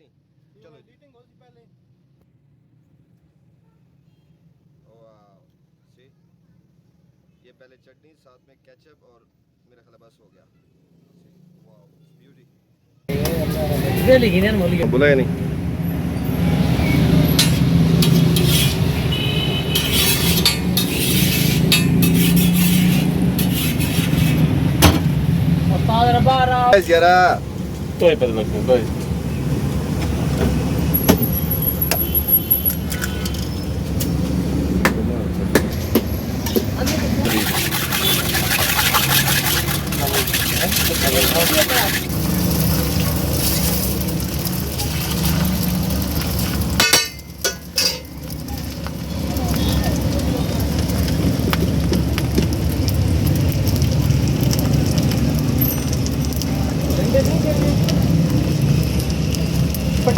चटनी चलो सी ये पहले चटनी साथ में केचप और मेरा ख्याल बस हो गया। वाओ ब्यूटी बुलाया नहीं। जरा तो ही पता लगता है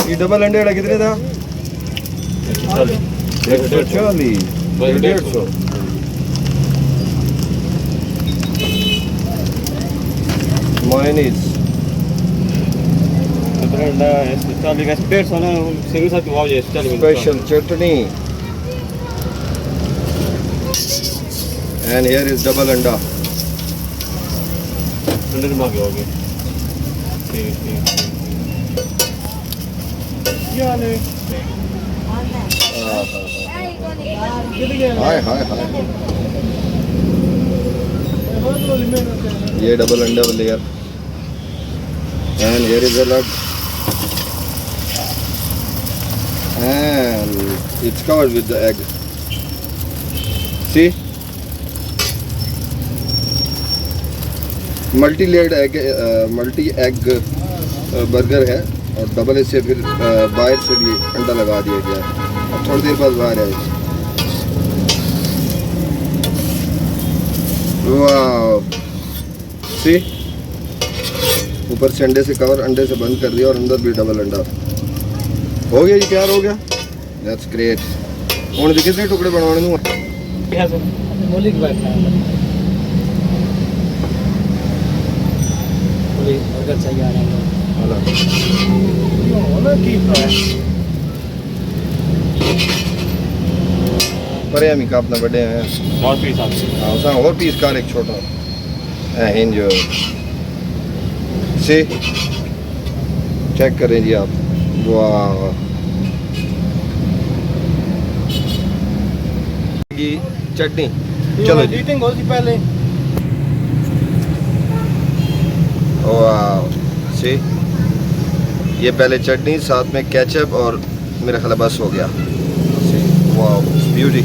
ये डबल अंडे वाला कितने था? 140 150 mayonnaise special chutney and here is double anda. Hi hi hi ये double anda layer and here is a lug and it's covered with the egg. See multi layered egg multi egg burger है और डबल से फिर बाहर से भी अंडा लगा दिया गया है। अब थोड़ी देर बाद बाहर है। वाह सी ऊपर से अंडे से कवर अंडे से बंद कर दिया और अंदर भी डबल अंडा हो गया। ये तैयार हो गया। That's great. और कितने टुकड़े बनवाने दूँ? पर हम का अपना बड़े हैं और पीस और पीस का एक छोटा जो से चेक करें जी आप। वाह ये चटनी चलो जी पहले। वाह सी ये पहले चटनी साथ में केचप और मेरा ख्याल बस हो गया। वाह ब्यूटी।